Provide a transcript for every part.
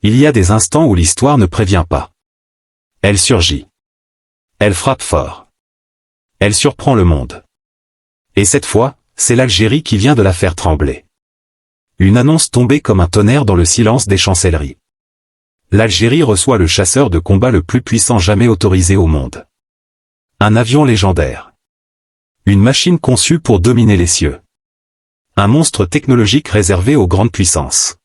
il y a des instants où l'histoire ne prévient pas. Elle surgit. Elle frappe fort. Elle surprend le monde. Et cette fois, c'est l'Algérie qui vient de la faire trembler. Une annonce tombée comme un tonnerre dans le silence des chancelleries. L'Algérie reçoit le chasseur de combat le plus puissant jamais autorisé au monde. Un avion légendaire. Une machine conçue pour dominer les cieux. Un monstre technologique réservé aux grandes puissances.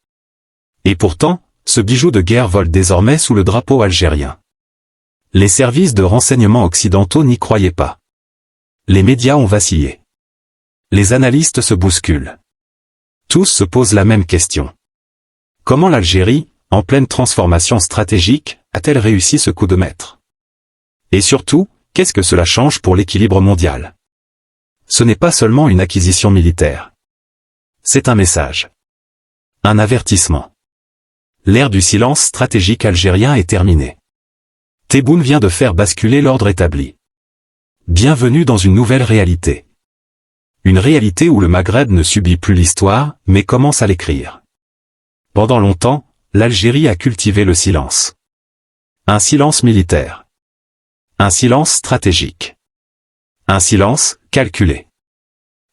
Et pourtant, ce bijou de guerre vole désormais sous le drapeau algérien. Les services de renseignement occidentaux n'y croyaient pas. Les médias ont vacillé. Les analystes se bousculent. Tous se posent la même question. Comment l'Algérie, en pleine transformation stratégique, a-t-elle réussi ce coup de maître? Et surtout, qu'est-ce que cela change pour l'équilibre mondial? Ce n'est pas seulement une acquisition militaire. C'est un message. Un avertissement. L'ère du silence stratégique algérien est terminée. Tebboune vient de faire basculer l'ordre établi. Bienvenue dans une nouvelle réalité. Une réalité où le Maghreb ne subit plus l'histoire, mais commence à l'écrire. Pendant longtemps, l'Algérie a cultivé le silence. Un silence militaire. Un silence stratégique. Un silence calculé.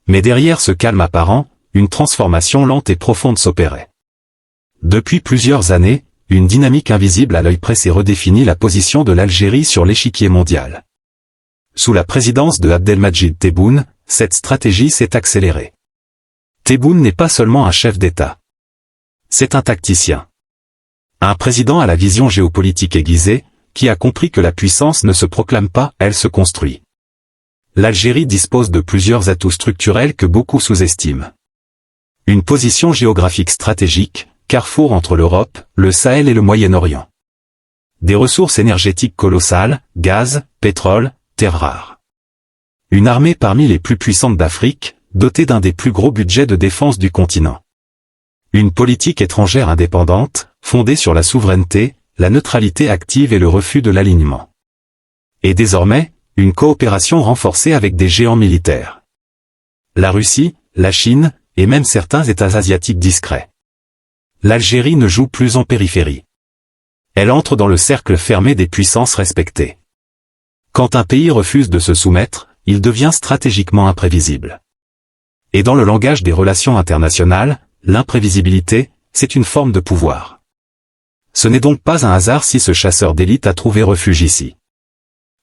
Mais derrière ce calme apparent, une transformation lente et profonde s'opérait. Depuis plusieurs années, une dynamique invisible à l'œil pressé redéfinit la position de l'Algérie sur l'échiquier mondial. Sous la présidence de Abdelmadjid Tebboune, cette stratégie s'est accélérée. Tebboune n'est pas seulement un chef d'État. C'est un tacticien. Un président à la vision géopolitique aiguisée, qui a compris que la puissance ne se proclame pas, elle se construit. L'Algérie dispose de plusieurs atouts structurels que beaucoup sous-estiment. Une position géographique stratégique, carrefour entre l'Europe, le Sahel et le Moyen-Orient. Des ressources énergétiques colossales, gaz, pétrole, terres rares. Une armée parmi les plus puissantes d'Afrique, dotée d'un des plus gros budgets de défense du continent. Une politique étrangère indépendante, fondée sur la souveraineté, la neutralité active et le refus de l'alignement. Et désormais, une coopération renforcée avec des géants militaires. La Russie, la Chine, et même certains États asiatiques discrets. L'Algérie ne joue plus en périphérie. Elle entre dans le cercle fermé des puissances respectées. Quand un pays refuse de se soumettre, il devient stratégiquement imprévisible. Et dans le langage des relations internationales, l'imprévisibilité, c'est une forme de pouvoir. Ce n'est donc pas un hasard si ce chasseur d'élite a trouvé refuge ici.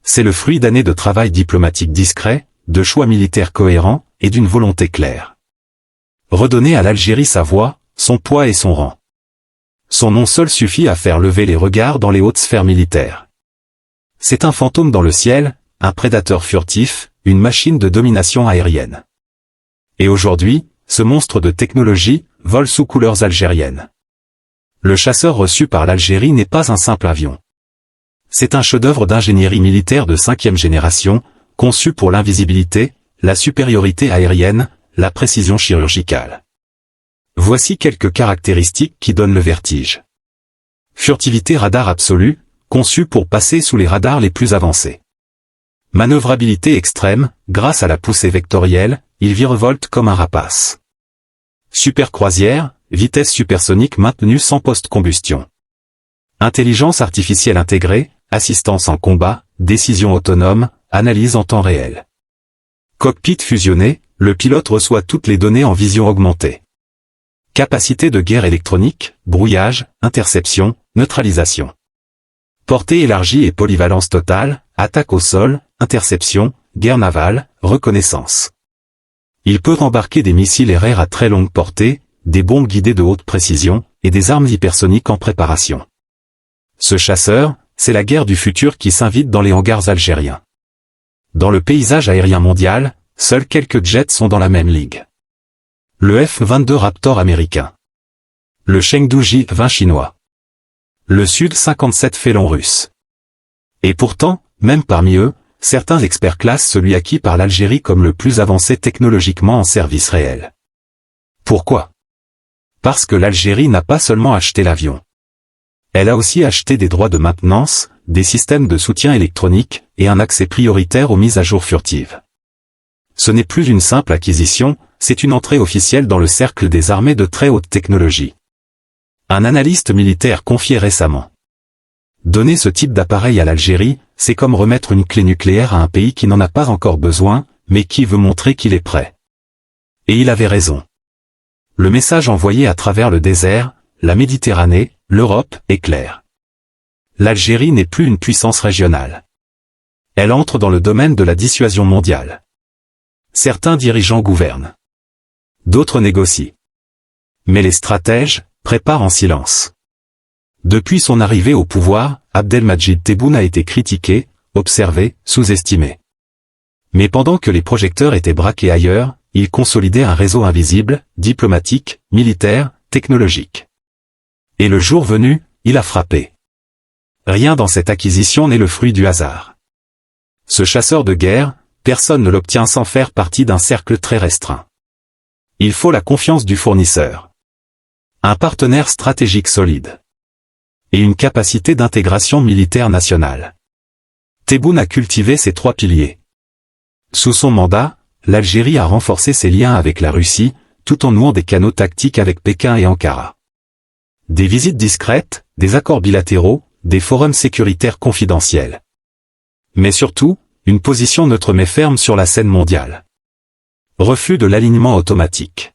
C'est le fruit d'années de travail diplomatique discret, de choix militaires cohérents, et d'une volonté claire. Redonner à l'Algérie sa voix, son poids et son rang. Son nom seul suffit à faire lever les regards dans les hautes sphères militaires. C'est un fantôme dans le ciel, un prédateur furtif, une machine de domination aérienne. Et aujourd'hui, ce monstre de technologie vole sous couleurs algériennes. Le chasseur reçu par l'Algérie n'est pas un simple avion. C'est un chef-d'œuvre d'ingénierie militaire de 5e génération, conçu pour l'invisibilité, la supériorité aérienne, la précision chirurgicale. Voici quelques caractéristiques qui donnent le vertige. Furtivité radar absolue, conçu pour passer sous les radars les plus avancés. Manœuvrabilité extrême, grâce à la poussée vectorielle, il virevolte comme un rapace. Super croisière, vitesse supersonique maintenue sans post-combustion. Intelligence artificielle intégrée, assistance en combat, décision autonome, analyse en temps réel. Cockpit fusionné, le pilote reçoit toutes les données en vision augmentée. Capacité de guerre électronique, brouillage, interception, neutralisation. Portée élargie et polyvalence totale, attaque au sol, interception, guerre navale, reconnaissance. Il peut embarquer des missiles aériens à très longue portée, des bombes guidées de haute précision, et des armes hypersoniques en préparation. Ce chasseur, c'est la guerre du futur qui s'invite dans les hangars algériens. Dans le paysage aérien mondial, seuls quelques jets sont dans la même ligue. Le F-22 Raptor américain. Le Chengdu J-20 chinois. Le Sud-57 Félon russe. Et pourtant, même parmi eux, certains experts classent celui acquis par l'Algérie comme le plus avancé technologiquement en service réel. Pourquoi? Parce que l'Algérie n'a pas seulement acheté l'avion. Elle a aussi acheté des droits de maintenance, des systèmes de soutien électronique, et un accès prioritaire aux mises à jour furtives. Ce n'est plus une simple acquisition, c'est une entrée officielle dans le cercle des armées de très haute technologie. Un analyste militaire confiait récemment. Donner ce type d'appareil à l'Algérie, c'est comme remettre une clé nucléaire à un pays qui n'en a pas encore besoin, mais qui veut montrer qu'il est prêt. Et il avait raison. Le message envoyé à travers le désert, la Méditerranée, l'Europe, est clair. L'Algérie n'est plus une puissance régionale. Elle entre dans le domaine de la dissuasion mondiale. Certains dirigeants gouvernent. D'autres négocient. Mais les stratèges préparent en silence. Depuis son arrivée au pouvoir, Abdelmadjid Tebboune a été critiqué, observé, sous-estimé. Mais pendant que les projecteurs étaient braqués ailleurs, il consolidait un réseau invisible, diplomatique, militaire, technologique. Et le jour venu, il a frappé. Rien dans cette acquisition n'est le fruit du hasard. Ce chasseur de guerre, personne ne l'obtient sans faire partie d'un cercle très restreint. Il faut la confiance du fournisseur. Un partenaire stratégique solide. Et une capacité d'intégration militaire nationale. Tebboune a cultivé ces trois piliers. Sous son mandat, l'Algérie a renforcé ses liens avec la Russie, tout en nouant des canaux tactiques avec Pékin et Ankara. Des visites discrètes, des accords bilatéraux, des forums sécuritaires confidentiels. Mais surtout, une position neutre mais ferme sur la scène mondiale. Refus de l'alignement automatique.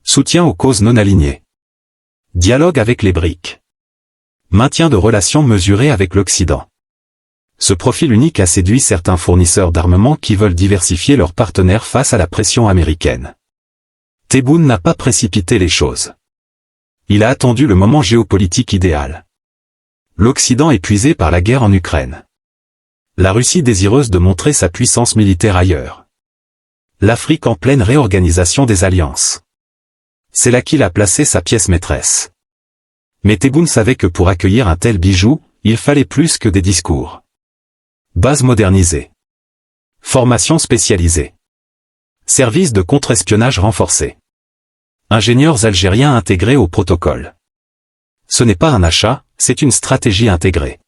Soutien aux causes non alignées. Dialogue avec les BRICS. Maintien de relations mesurées avec l'Occident. Ce profil unique a séduit certains fournisseurs d'armement qui veulent diversifier leurs partenaires face à la pression américaine. Tebboune n'a pas précipité les choses. Il a attendu le moment géopolitique idéal. L'Occident épuisé par la guerre en Ukraine. La Russie désireuse de montrer sa puissance militaire ailleurs. L'Afrique en pleine réorganisation des alliances. C'est là qu'il a placé sa pièce maîtresse. Mais Tebboune savait que pour accueillir un tel bijou, il fallait plus que des discours. Base modernisée. Formation spécialisée. Service de contre-espionnage renforcé. Ingénieurs algériens intégrés au protocole. Ce n'est pas un achat, c'est une stratégie intégrée.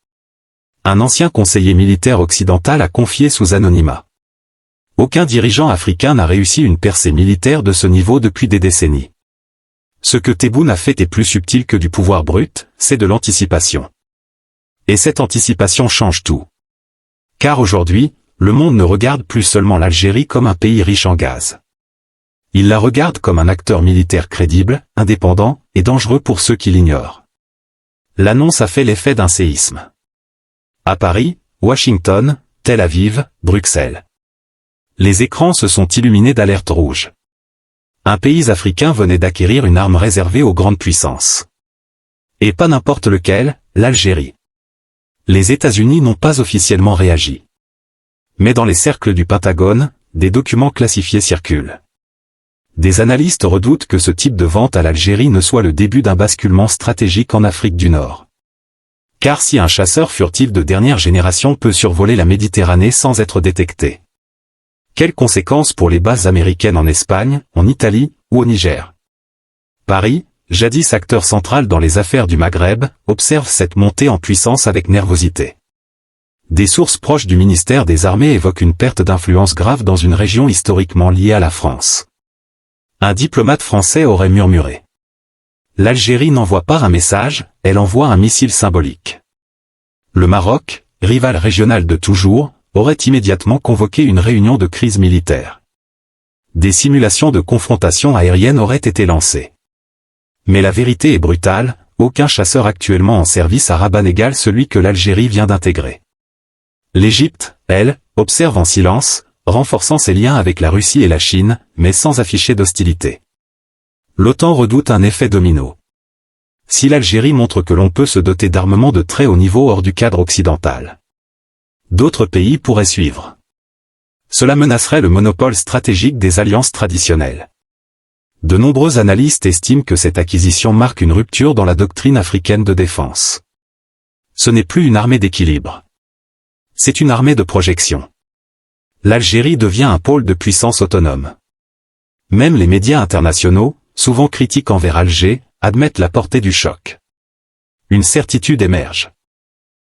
Un ancien conseiller militaire occidental a confié sous anonymat. Aucun dirigeant africain n'a réussi une percée militaire de ce niveau depuis des décennies. Ce que Tebboune a fait est plus subtil que du pouvoir brut, c'est de l'anticipation. Et cette anticipation change tout. Car aujourd'hui, le monde ne regarde plus seulement l'Algérie comme un pays riche en gaz. Il la regarde comme un acteur militaire crédible, indépendant, et dangereux pour ceux qui l'ignorent. L'annonce a fait l'effet d'un séisme. À Paris, Washington, Tel Aviv, Bruxelles. Les écrans se sont illuminés d'alertes rouges. Un pays africain venait d'acquérir une arme réservée aux grandes puissances. Et pas n'importe lequel, l'Algérie. Les États-Unis n'ont pas officiellement réagi. Mais dans les cercles du Pentagone, des documents classifiés circulent. Des analystes redoutent que ce type de vente à l'Algérie ne soit le début d'un basculement stratégique en Afrique du Nord. Car si un chasseur furtif de dernière génération peut survoler la Méditerranée sans être détecté, quelles conséquences pour les bases américaines en Espagne, en Italie ou au Niger? Paris, jadis acteur central dans les affaires du Maghreb, observe cette montée en puissance avec nervosité. Des sources proches du ministère des Armées évoquent une perte d'influence grave dans une région historiquement liée à la France. Un diplomate français aurait murmuré. L'Algérie n'envoie pas un message, elle envoie un missile symbolique. Le Maroc, rival régional de toujours, aurait immédiatement convoqué une réunion de crise militaire. Des simulations de confrontation aérienne auraient été lancées. Mais la vérité est brutale, aucun chasseur actuellement en service à Rabat n'égale celui que l'Algérie vient d'intégrer. L'Égypte, elle, observe en silence, renforçant ses liens avec la Russie et la Chine, mais sans afficher d'hostilité. L'OTAN redoute un effet domino. Si l'Algérie montre que l'on peut se doter d'armements de très haut niveau hors du cadre occidental, d'autres pays pourraient suivre. Cela menacerait le monopole stratégique des alliances traditionnelles. De nombreux analystes estiment que cette acquisition marque une rupture dans la doctrine africaine de défense. Ce n'est plus une armée d'équilibre. C'est une armée de projection. L'Algérie devient un pôle de puissance autonome. Même les médias internationaux, souvent critiques envers Alger, admettent la portée du choc. Une certitude émerge.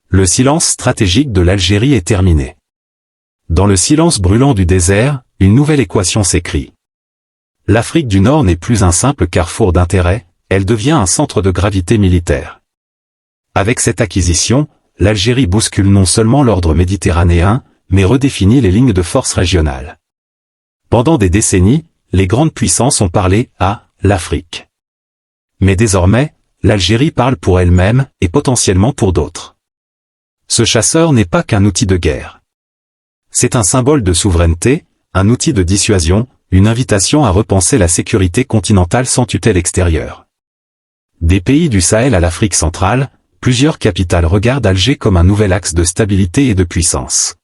Le silence stratégique de l'Algérie est terminé. Dans le silence brûlant du désert, une nouvelle équation s'écrit. L'Afrique du Nord n'est plus un simple carrefour d'intérêts, elle devient un centre de gravité militaire. Avec cette acquisition, l'Algérie bouscule non seulement l'ordre méditerranéen, mais redéfinit les lignes de force régionales. Pendant des décennies, les grandes puissances ont parlé à l'Afrique. Mais désormais, l'Algérie parle pour elle-même et potentiellement pour d'autres. Ce chasseur n'est pas qu'un outil de guerre. C'est un symbole de souveraineté, un outil de dissuasion, une invitation à repenser la sécurité continentale sans tutelle extérieure. Des pays du Sahel à l'Afrique centrale, plusieurs capitales regardent Alger comme un nouvel axe de stabilité et de puissance.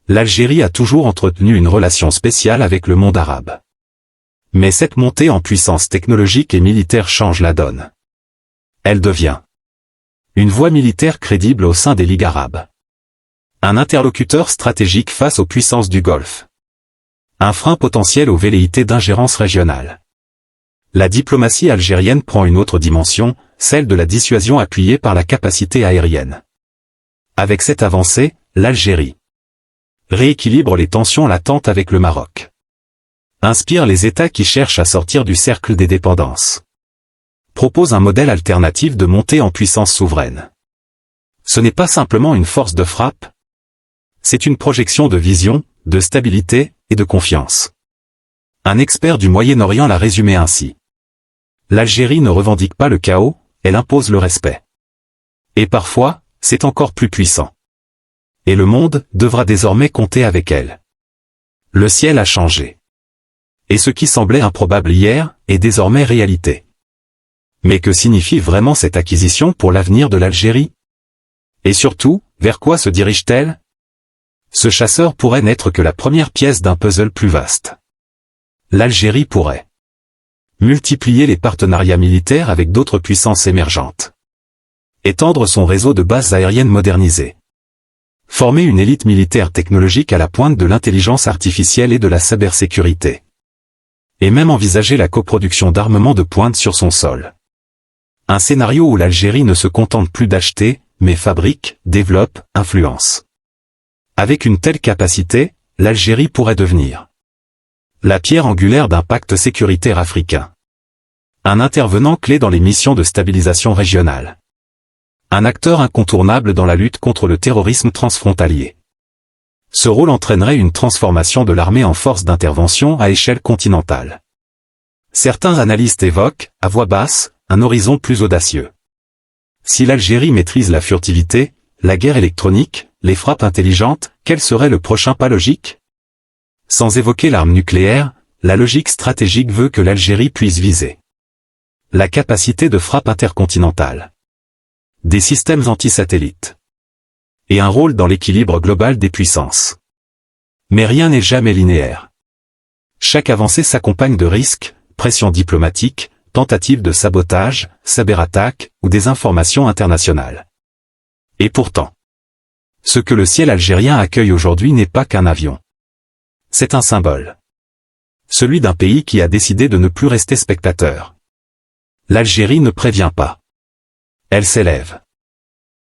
L'Algérie a toujours entretenu une relation spéciale avec le monde arabe. Mais cette montée en puissance technologique et militaire change la donne. Elle devient une voie militaire crédible au sein des ligues arabes. Un interlocuteur stratégique face aux puissances du Golfe. Un frein potentiel aux velléités d'ingérence régionale. La diplomatie algérienne prend une autre dimension, celle de la dissuasion appuyée par la capacité aérienne. Avec cette avancée, l'Algérie rééquilibre les tensions latentes avec le Maroc. Inspire les États qui cherchent à sortir du cercle des dépendances. Propose un modèle alternatif de montée en puissance souveraine. Ce n'est pas simplement une force de frappe. C'est une projection de vision, de stabilité et de confiance. Un expert du Moyen-Orient l'a résumé ainsi. L'Algérie ne revendique pas le chaos, elle impose le respect. Et parfois, c'est encore plus puissant. Et le monde devra désormais compter avec elle. Le ciel a changé. Et ce qui semblait improbable hier, est désormais réalité. Mais que signifie vraiment cette acquisition pour l'avenir de l'Algérie? Et surtout, vers quoi se dirige-t-elle? Ce chasseur pourrait n'être que la première pièce d'un puzzle plus vaste. L'Algérie pourrait multiplier les partenariats militaires avec d'autres puissances émergentes. Étendre son réseau de bases aériennes modernisées. Former une élite militaire technologique à la pointe de l'intelligence artificielle et de la cybersécurité. Et même envisager la coproduction d'armements de pointe sur son sol. Un scénario où l'Algérie ne se contente plus d'acheter, mais fabrique, développe, influence. Avec une telle capacité, l'Algérie pourrait devenir la pierre angulaire d'un pacte sécuritaire africain. Un intervenant clé dans les missions de stabilisation régionale. Un acteur incontournable dans la lutte contre le terrorisme transfrontalier. Ce rôle entraînerait une transformation de l'armée en force d'intervention à échelle continentale. Certains analystes évoquent, à voix basse, un horizon plus audacieux. Si l'Algérie maîtrise la furtivité, la guerre électronique, les frappes intelligentes, quel serait le prochain pas logique? Sans évoquer l'arme nucléaire, la logique stratégique veut que l'Algérie puisse viser la capacité de frappe intercontinentale, des systèmes anti-satellites, et un rôle dans l'équilibre global des puissances. Mais rien n'est jamais linéaire. Chaque avancée s'accompagne de risques, pression diplomatique, tentatives de sabotage, cyberattaques ou désinformation internationale. Et pourtant, ce que le ciel algérien accueille aujourd'hui n'est pas qu'un avion. C'est un symbole. Celui d'un pays qui a décidé de ne plus rester spectateur. L'Algérie ne prévient pas. Elle s'élève.